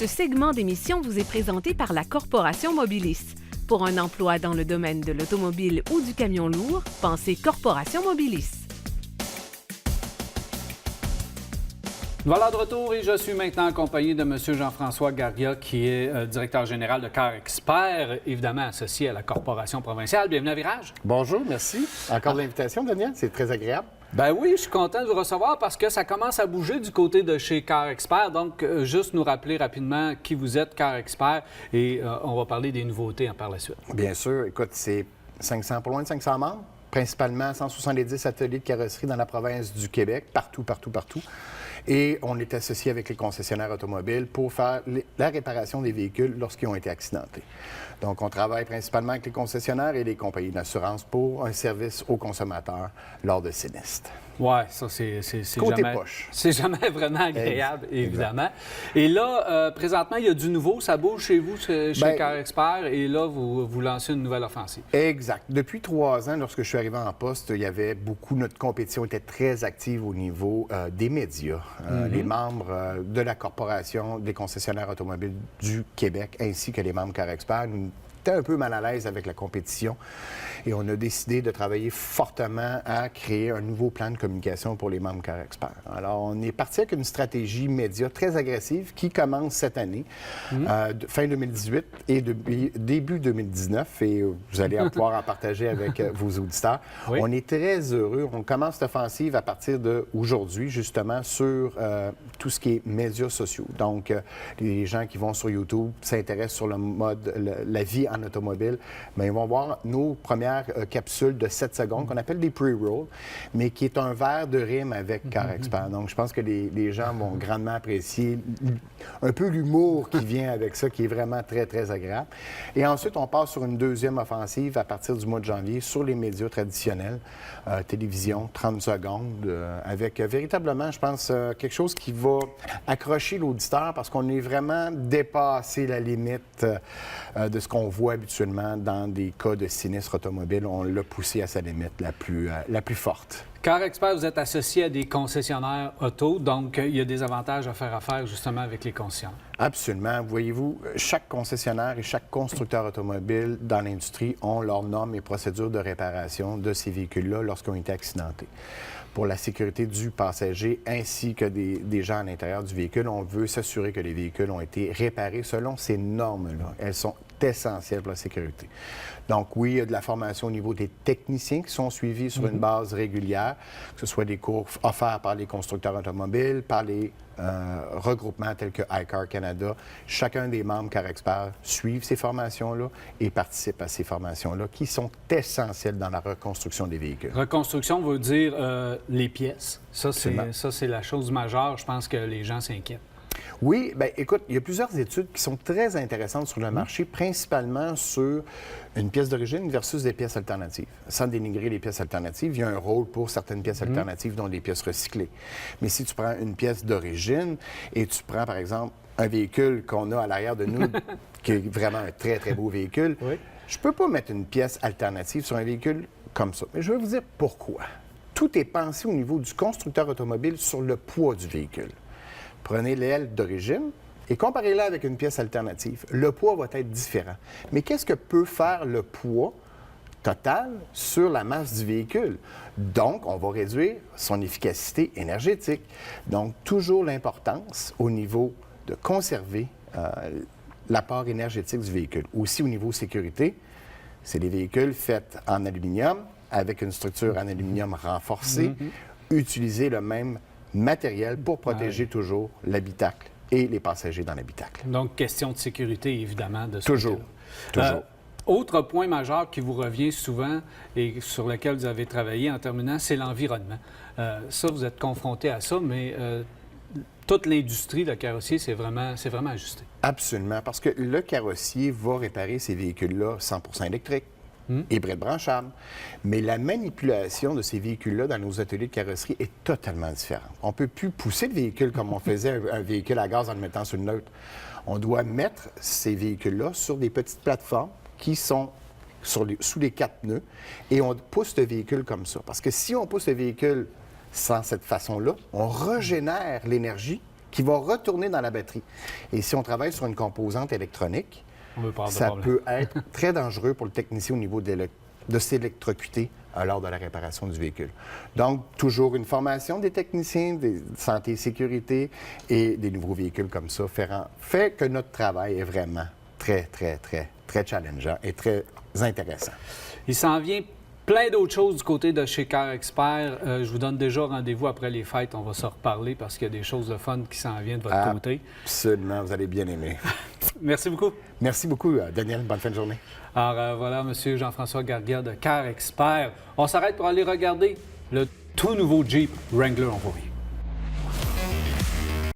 Ce segment d'émission vous est présenté par la Corporation Mobilis. Pour un emploi dans le domaine de l'automobile ou du camion lourd, pensez Corporation Mobilis. Voilà de retour et je suis maintenant accompagné de M. Jean-François Garga, qui est directeur général de Car Expert, évidemment associé à la Corporation provinciale. Bienvenue à Virage. Bonjour, merci. Encore de l'invitation, Daniel, c'est très agréable. Ben oui, je suis content de vous recevoir parce que ça commence à bouger du côté de chez Car Expert. Donc, juste nous rappeler rapidement qui vous êtes, Car Expert, et on va parler des nouveautés par la suite. Bien sûr. Écoute, c'est 500, pas loin de 500 membres, principalement 170 ateliers de carrosserie dans la province du Québec, partout. Et on est associé avec les concessionnaires automobiles pour faire la réparation des véhicules lorsqu'ils ont été accidentés. Donc, on travaille principalement avec les concessionnaires et les compagnies d'assurance pour un service aux consommateurs lors de sinistres. Oui, ça, c'est Côté jamais... poche. C'est jamais vraiment agréable, évidemment. Et là, présentement, il y a du nouveau. Ça bouge chez vous, chez Car Expert, et là, vous lancez une nouvelle offensive. Exact. Depuis 3 ans, lorsque je suis arrivé en poste, il y avait notre compétition était très active au niveau des médias. Les membres de la Corporation des concessionnaires automobiles du Québec, ainsi que les membres Car Expert, nous étaient un peu mal à l'aise avec la compétition. Et on a décidé de travailler fortement à créer un nouveau plan de communication pour les membres Car Expert. Alors, on est parti avec une stratégie média très agressive qui commence cette année, fin 2018 et début 2019. Et vous allez pouvoir en partager avec vos auditeurs. Oui. On est très heureux. On commence cette offensive à partir d'aujourd'hui, justement, sur tout ce qui est médias sociaux. Donc, les gens qui vont sur YouTube s'intéressent sur le mode, la vie en automobile, mais ils vont voir nos premières capsules de 7 secondes qu'on appelle des pre-rolls, mais qui est un verre de rime avec Car Expert. Donc, je pense que les gens vont grandement apprécier un peu l'humour qui vient avec ça, qui est vraiment très, très agréable. Et ensuite, on passe sur une deuxième offensive à partir du mois de janvier sur les médias traditionnels, télévision, 30 secondes, avec véritablement, je pense, quelque chose qui va accrocher l'auditeur parce qu'on est vraiment dépassé la limite de ce qu'on voit habituellement dans des cas de sinistre automobile. On l'a poussé à sa limite la plus forte. Car Expert, vous êtes associé à des concessionnaires auto, donc il y a des avantages à faire affaire justement avec les concessionnaires. Absolument. Voyez-vous, chaque concessionnaire et chaque constructeur automobile dans l'industrie ont leurs normes et procédures de réparation de ces véhicules-là lorsqu'ils ont été accidentés. Pour la sécurité du passager ainsi que des gens à l'intérieur du véhicule, on veut s'assurer que les véhicules ont été réparés selon ces normes-là. Elles sont essentielles pour la sécurité. Donc oui, il y a de la formation au niveau des techniciens qui sont suivis sur une base régulière, que ce soit des cours offerts par les constructeurs automobiles, par les regroupements tels que iCar Canada. Chacun des membres Car Expert suivent ces formations-là et participent à ces formations-là qui sont essentielles dans la reconstruction des véhicules. Reconstruction veut dire les pièces. Ça, c'est la chose majeure. Je pense que les gens s'inquiètent. Oui, bien, écoute, il y a plusieurs études qui sont très intéressantes sur le marché, principalement sur une pièce d'origine versus des pièces alternatives. Sans dénigrer les pièces alternatives, il y a un rôle pour certaines pièces alternatives, dont des pièces recyclées. Mais si tu prends une pièce d'origine et tu prends, par exemple, un véhicule qu'on a à l'arrière de nous, qui est vraiment un très, très beau véhicule, je peux pas mettre une pièce alternative sur un véhicule comme ça. Mais je vais vous dire pourquoi. Tout est pensé au niveau du constructeur automobile sur le poids du véhicule. Prenez l'aile d'origine et comparez-la avec une pièce alternative. Le poids va être différent. Mais qu'est-ce que peut faire le poids total sur la masse du véhicule? Donc, on va réduire son efficacité énergétique. Donc, toujours l'importance au niveau de conserver l'apport énergétique du véhicule. Aussi, au niveau sécurité, c'est des véhicules faits en aluminium avec une structure en aluminium renforcée. Utiliser le même matériel pour protéger toujours l'habitacle et les passagers dans l'habitacle. Donc, question de sécurité, évidemment, de ce Toujours. Autre point majeur qui vous revient souvent et sur lequel vous avez travaillé en terminant, c'est l'environnement. Ça, vous êtes confronté à ça, mais toute l'industrie de carrossier, c'est vraiment ajusté. Absolument, parce que le carrossier va réparer ces véhicules-là 100% électriques. Hybride branchable. Mais la manipulation de ces véhicules-là dans nos ateliers de carrosserie est totalement différente. On ne peut plus pousser le véhicule comme on faisait un véhicule à gaz en le mettant sur le neutre. On doit mettre ces véhicules-là sur des petites plateformes qui sont sous les 4 pneus et on pousse le véhicule comme ça. Parce que si on pousse le véhicule sans cette façon-là, on régénère l'énergie qui va retourner dans la batterie. Et si on travaille sur une composante électronique, ça peut être très dangereux pour le technicien au niveau de s'électrocuter lors de la réparation du véhicule. Donc, toujours une formation des techniciens, des santé et sécurité et des nouveaux véhicules comme ça fait que notre travail est vraiment très, très, très, très challengeant et très intéressant. Il s'en vient plein d'autres choses du côté de chez Car Expert. Je vous donne déjà rendez-vous après les fêtes. On va se reparler parce qu'il y a des choses de fun qui s'en viennent de votre côté. Absolument, vous allez bien aimer. Merci beaucoup. Merci beaucoup, Daniel. Bonne fin de journée. Alors voilà, M. Jean-François Garguia de Car Expert. On s'arrête pour aller regarder le tout nouveau Jeep Wrangler en Employé.